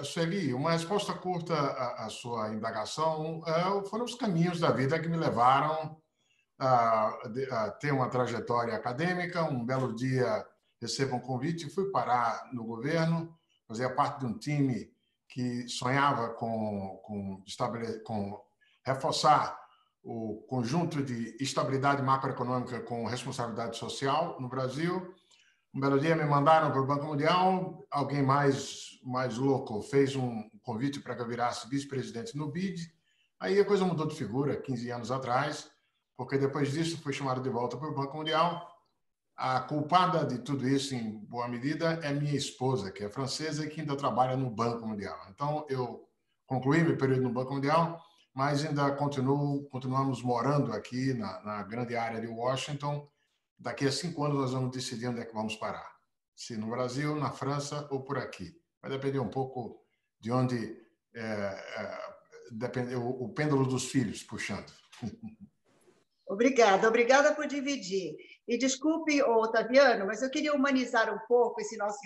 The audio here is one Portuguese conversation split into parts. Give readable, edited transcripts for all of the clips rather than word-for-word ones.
Sueli, uma resposta curta à sua indagação foram os caminhos da vida que me levaram a ter uma trajetória acadêmica. Um belo dia recebo um convite e fui parar no governo, fazia parte de um time que sonhava com reforçar o conjunto de estabilidade macroeconômica com responsabilidade social no Brasil. Um belo dia me mandaram para o Banco Mundial, alguém mais louco fez um convite para que eu virasse vice-presidente no BID. Aí a coisa mudou de figura 15 anos atrás, porque depois disso fui chamado de volta para o Banco Mundial. A culpada de tudo isso, em boa medida, é minha esposa, que é francesa e que ainda trabalha no Banco Mundial. Então, eu concluí meu período no Banco Mundial, mas ainda continuamos morando aqui na grande área de Washington. Daqui a 5 anos nós vamos decidir onde é que vamos parar. Se no Brasil, na França ou por aqui. Vai depender um pouco de onde depende o pêndulo dos filhos puxando. Obrigada por dividir. E desculpe, Otaviano, mas eu queria humanizar um pouco esse nosso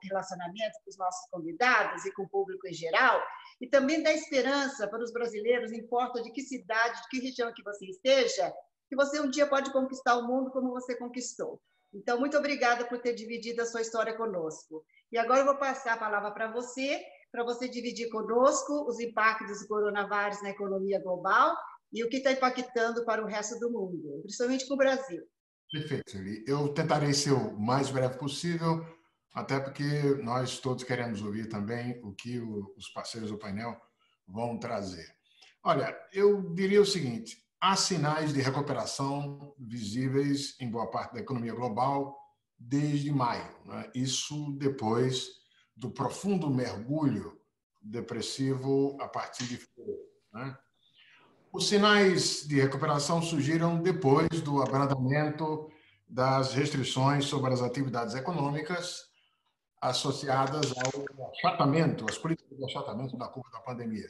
relacionamento com os nossos convidados e com o público em geral, e também dar esperança para os brasileiros, não importa de que cidade, de que região que você esteja, que você um dia pode conquistar o mundo como você conquistou. Então, muito obrigada por ter dividido a sua história conosco. E agora eu vou passar a palavra para você dividir conosco os impactos do coronavírus na economia global e o que está impactando para o resto do mundo, principalmente para o Brasil. Perfeito, Sueli. Eu tentarei ser o mais breve possível, até porque nós todos queremos ouvir também o que os parceiros do painel vão trazer. Olha, eu diria o seguinte: há sinais de recuperação visíveis em boa parte da economia global desde maio, né? Isso depois do profundo mergulho depressivo a partir de fevereiro, né? Os sinais de recuperação surgiram depois do abrandamento das restrições sobre as atividades econômicas associadas ao achatamento, às políticas de achatamento da curva da pandemia.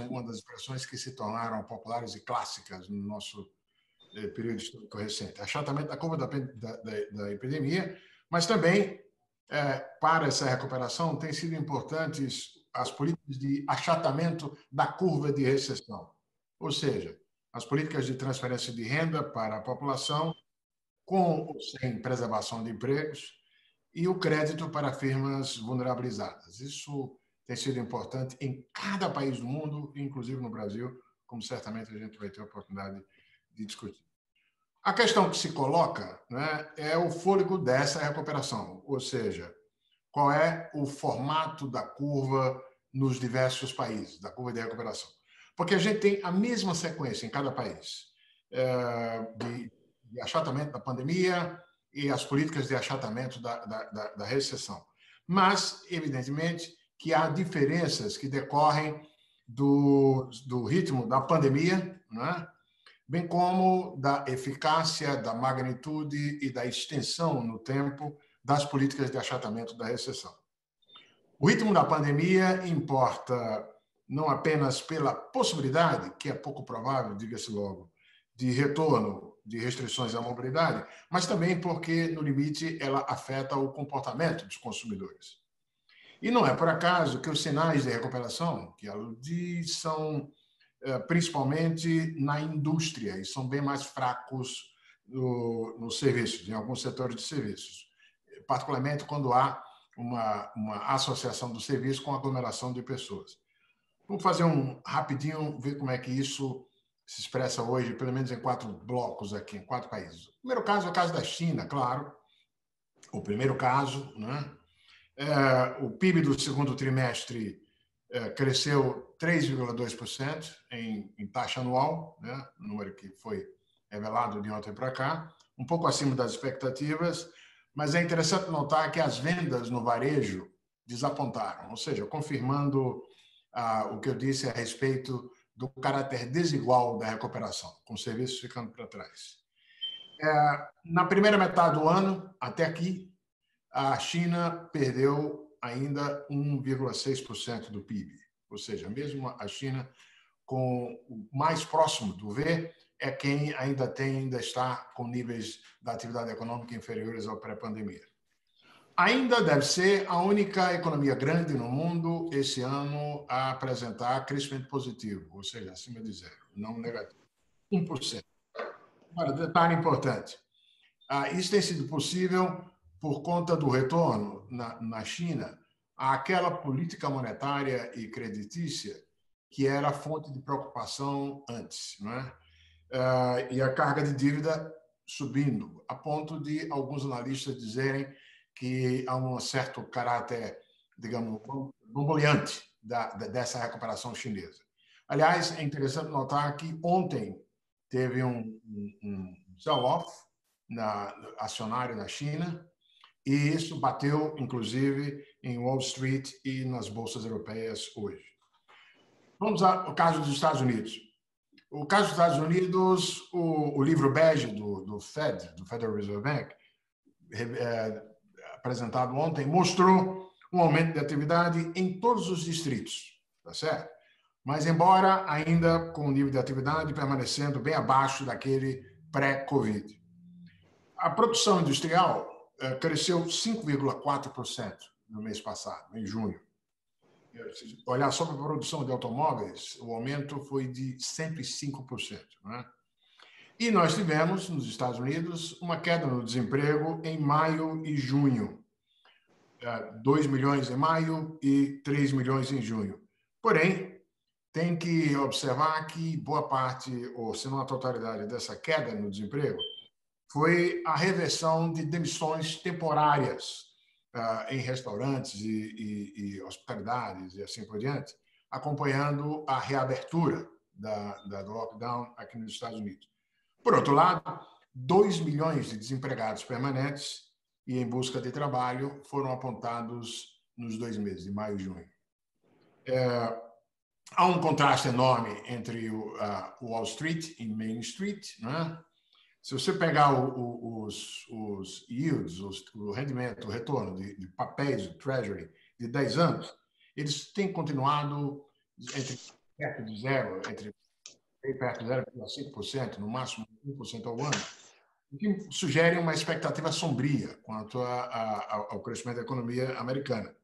Uma das expressões que se tornaram populares e clássicas no nosso período histórico recente. Achatamento da curva da epidemia, mas também, para essa recuperação, têm sido importantes as políticas de achatamento da curva de recessão, ou seja, as políticas de transferência de renda para a população, com ou sem preservação de empregos, e o crédito para firmas vulnerabilizadas. Isso tem sido importante em cada país do mundo, inclusive no Brasil, como certamente a gente vai ter a oportunidade de discutir. A questão que se coloca, né, é o fôlego dessa recuperação, ou seja, qual é o formato da curva nos diversos países, da curva de recuperação. Porque a gente tem a mesma sequência em cada país de achatamento da pandemia e as políticas de achatamento da recessão. Mas, evidentemente, que há diferenças que decorrem do ritmo da pandemia, né? Bem como da eficácia, da magnitude e da extensão no tempo das políticas de achatamento da recessão. O ritmo da pandemia importa não apenas pela possibilidade, que é pouco provável, diga-se logo, de retorno de restrições à mobilidade, mas também porque, no limite, ela afeta o comportamento dos consumidores. E não é por acaso que os sinais de recuperação que aludi são principalmente na indústria e são bem mais fracos nos serviços, em alguns setores de serviços, particularmente quando há uma associação do serviço com aglomeração de pessoas. Vamos fazer rapidinho, ver como é que isso se expressa hoje, pelo menos em 4 blocos aqui, em 4 países. O primeiro caso é o caso da China, claro. O primeiro caso, né? O PIB do segundo trimestre cresceu 3,2% em taxa anual, né? Número que foi revelado de ontem para cá, um pouco acima das expectativas, mas é interessante notar que as vendas no varejo desapontaram, ou seja, confirmando o que eu disse a respeito do caráter desigual da recuperação, com serviços ficando para trás. Na primeira metade do ano, até aqui, a China perdeu ainda 1,6% do PIB, ou seja, mesmo a China, com o mais próximo do V, é quem ainda está com níveis da atividade econômica inferiores ao pré-pandemia. Ainda deve ser a única economia grande no mundo esse ano a apresentar crescimento positivo, ou seja, acima de zero, não negativo. 1%. Agora, detalhe importante. Isso tem sido possível por conta do retorno na China àquela política monetária e creditícia que era fonte de preocupação antes, não é? E a carga de dívida subindo, a ponto de alguns analistas dizerem que há um certo caráter, digamos, bomboleante dessa recuperação chinesa. Aliás, é interessante notar que ontem teve um sell-off acionário na China, e isso bateu, inclusive, em Wall Street e nas bolsas europeias hoje. Vamos ao caso dos Estados Unidos. O caso dos Estados Unidos, o livro bege do Fed, do Federal Reserve Bank, apresentado ontem, mostrou um aumento de atividade em todos os distritos, tá certo? Mas, embora ainda com o nível de atividade permanecendo bem abaixo daquele pré-Covid. A produção industrial cresceu 5,4% no mês passado, em junho. Se olhar só para a produção de automóveis, o aumento foi de 105%. Não é? E nós tivemos, nos Estados Unidos, uma queda no desemprego em maio e junho. 2 milhões em maio e 3 milhões em junho. Porém, tem que observar que boa parte, ou se não a totalidade dessa queda no desemprego, foi a reversão de demissões temporárias em restaurantes e hospitalidades e assim por diante, acompanhando a reabertura do lockdown aqui nos Estados Unidos. Por outro lado, 2 milhões de desempregados permanentes e em busca de trabalho foram apontados nos 2 meses, de maio e junho. Há um contraste enorme entre o Wall Street e Main Street, não é? Se você pegar os yields, o rendimento, o retorno de papéis, o Treasury, de 10 anos, eles têm continuado perto de zero, perto de 0,5%, no máximo 1% ao ano, o que sugere uma expectativa sombria quanto ao crescimento da economia americana.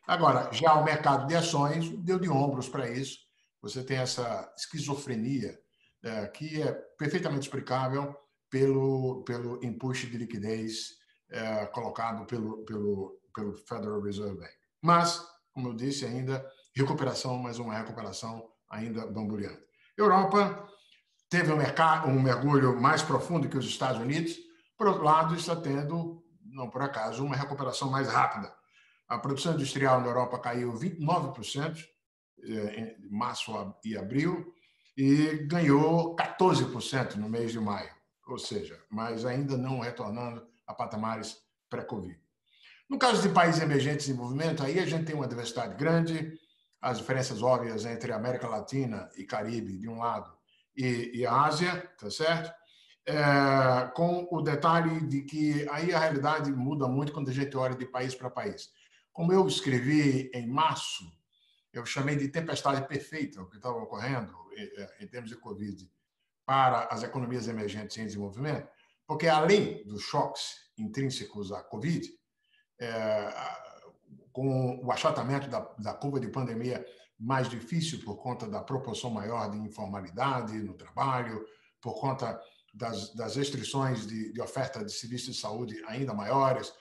Agora, já o mercado de ações deu de ombros para isso. Você tem essa esquizofrenia que é perfeitamente explicável pelo empuxo de liquidez colocado pelo Federal Reserve Bank. Mas, como eu disse, ainda recuperação, mas uma recuperação ainda bamboleante. Europa teve um mergulho mais profundo que os Estados Unidos. Por outro lado, está tendo, não por acaso, uma recuperação mais rápida. A produção industrial na Europa caiu 29% em março e abril e ganhou 14% no mês de maio. Ou seja, mas ainda não retornando a patamares pré-Covid. No caso de países emergentes em movimento, aí a gente tem uma diversidade grande, as diferenças óbvias entre a América Latina e Caribe, de um lado, e a Ásia, tá certo? Com o detalhe de que aí a realidade muda muito quando a gente olha de país para país. Como eu escrevi em março, eu chamei de tempestade perfeita o que estava ocorrendo em termos de Covid para as economias emergentes em desenvolvimento, porque além dos choques intrínsecos à Covid, com o achatamento da curva de pandemia mais difícil por conta da proporção maior de informalidade no trabalho, por conta das restrições de oferta de serviços de saúde ainda maiores,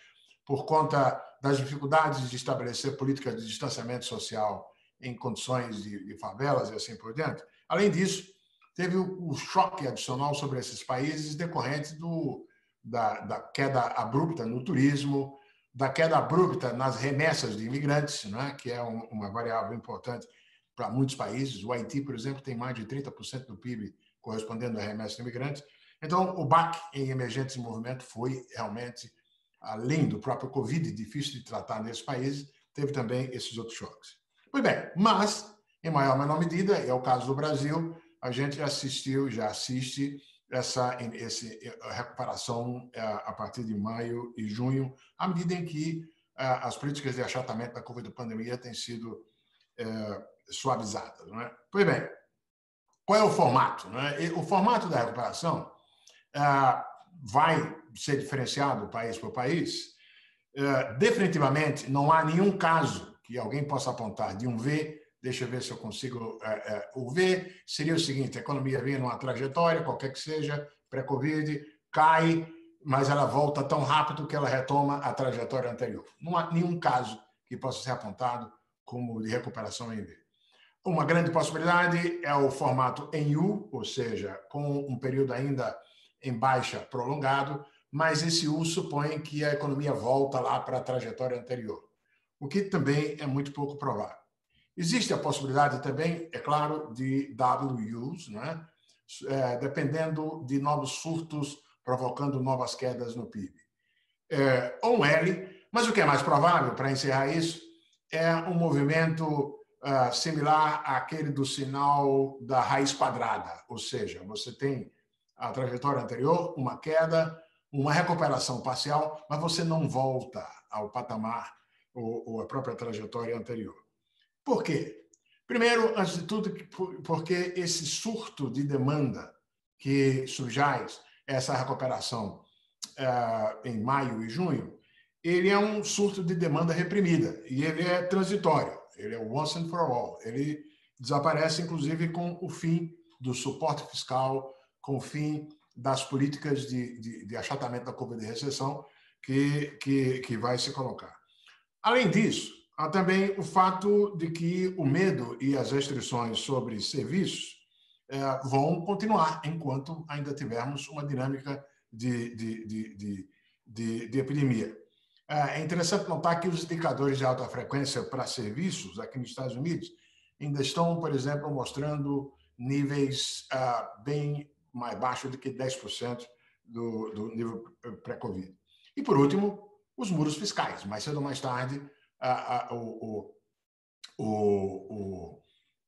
por conta das dificuldades de estabelecer políticas de distanciamento social em condições de favelas e assim por diante. Além disso, teve o choque adicional sobre esses países decorrente da queda abrupta no turismo, da queda abrupta nas remessas de imigrantes, né, que é uma variável importante para muitos países. O Haiti, por exemplo, tem mais de 30% do PIB correspondendo a remessas de imigrantes. Então, o baque em emergentes em movimento foi realmente, além do próprio Covid, difícil de tratar nesses países, teve também esses outros choques. Pois bem, mas, em maior ou menor medida, é o caso do Brasil, a gente já assiste essa recuperação a partir de maio e junho, à medida em que as políticas de achatamento da curva da pandemia têm sido suavizadas. Não é? Pois bem, qual é o formato? Não é? O formato da recuperação vai ser diferenciado país por país, definitivamente não há nenhum caso que alguém possa apontar de um V. Deixa eu ver se eu consigo. O V seria o seguinte: a economia vinha numa trajetória, qualquer que seja, pré-Covid, cai, mas ela volta tão rápido que ela retoma a trajetória anterior. Não há nenhum caso que possa ser apontado como de recuperação em V. Uma grande possibilidade é o formato em U, ou seja, com um período ainda em baixa prolongado, mas esse U supõe que a economia volta lá para a trajetória anterior, o que também é muito pouco provável. Existe a possibilidade também, é claro, de WUs, né? Dependendo de novos surtos provocando novas quedas no PIB. Ou um L, mas o que é mais provável, para encerrar isso, é um movimento similar àquele do sinal da raiz quadrada, ou seja, você tem a trajetória anterior, uma queda, uma recuperação parcial, mas você não volta ao patamar ou à própria trajetória anterior. Por quê? Primeiro, antes de tudo, porque esse surto de demanda que subjaz essa recuperação em maio e junho, ele é um surto de demanda reprimida e ele é transitório, ele é once and for all. Ele desaparece, inclusive, com o fim do suporte fiscal, com o fim das políticas de achatamento da curva de recessão que vai se colocar. Além disso, há também o fato de que o medo e as restrições sobre serviços vão continuar enquanto ainda tivermos uma dinâmica de epidemia. É interessante notar que os indicadores de alta frequência para serviços aqui nos Estados Unidos ainda estão, por exemplo, mostrando níveis bem mais baixos do que 10% do nível pré-Covid. E, por último, os muros fiscais. Mais cedo ou mais tarde,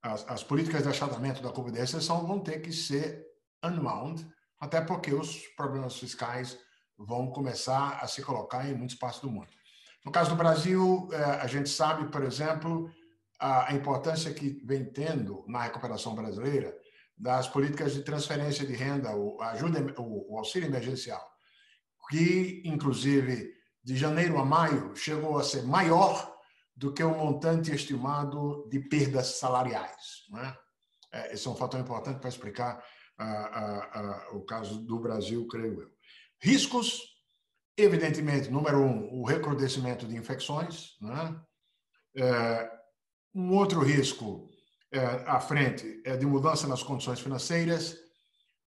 as políticas de achatamento da curva de recessão vão ter que ser unwound, até porque os problemas fiscais vão começar a se colocar em muitas partes do mundo. No caso do Brasil, a gente sabe, por exemplo, a importância que vem tendo na recuperação brasileira das políticas de transferência de renda, o auxílio emergencial, que, inclusive, de janeiro a maio, chegou a ser maior do que o montante estimado de perdas salariais. Né? Esse é um fator importante para explicar o caso do Brasil, creio eu. Riscos, evidentemente, número um, o recrudescimento de infecções. Né? Um outro risco à frente é de mudança nas condições financeiras.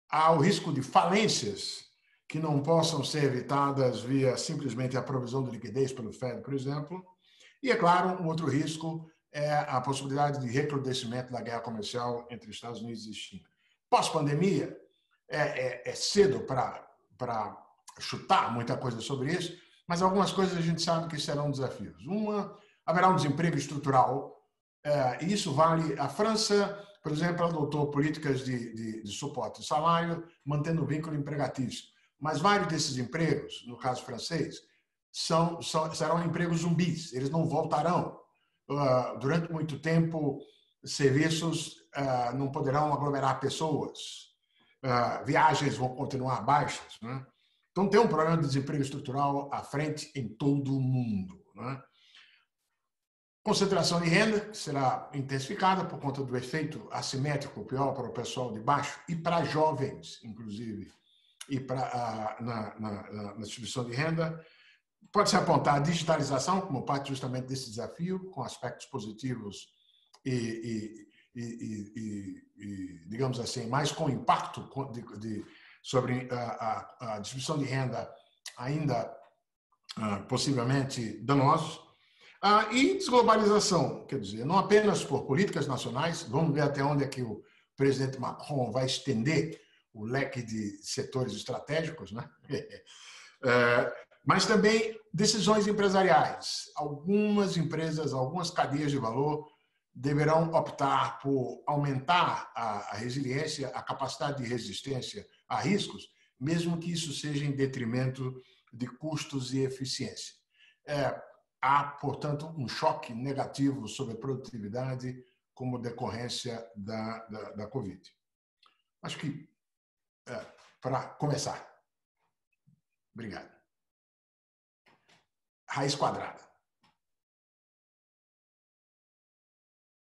Há o risco de falências que não possam ser evitadas via simplesmente a provisão de liquidez pelo Fed, por exemplo. E, é claro, um outro risco é a possibilidade de recrudescimento da guerra comercial entre Estados Unidos e China. Pós-pandemia, é cedo para chutar muita coisa sobre isso, mas algumas coisas a gente sabe que serão desafios. Haverá um desemprego estrutural, e isso vale. A França, por exemplo, adotou políticas de suporte de salário, mantendo o vínculo empregatício. Mas vários desses empregos, no caso francês, serão empregos zumbis, eles não voltarão. Durante muito tempo, serviços não poderão aglomerar pessoas, viagens vão continuar baixas. Né? Então, tem um problema de desemprego estrutural à frente em todo o mundo. Né? Concentração de renda, que será intensificada por conta do efeito assimétrico pior para o pessoal de baixo e para jovens, inclusive, e na distribuição de renda. Pode-se apontar a digitalização como parte justamente desse desafio, com aspectos positivos e digamos assim, mais com impacto sobre a distribuição de renda ainda possivelmente danosos. E desglobalização, quer dizer, não apenas por políticas nacionais, vamos ver até onde é que o presidente Macron vai estender o leque de setores estratégicos, né? Mas também decisões empresariais. Algumas empresas, algumas cadeias de valor deverão optar por aumentar a resiliência, a capacidade de resistência a riscos, mesmo que isso seja em detrimento de custos e eficiência. Há, portanto, um choque negativo sobre a produtividade como decorrência da Covid. Acho que, para começar. Obrigado. raiz quadrada.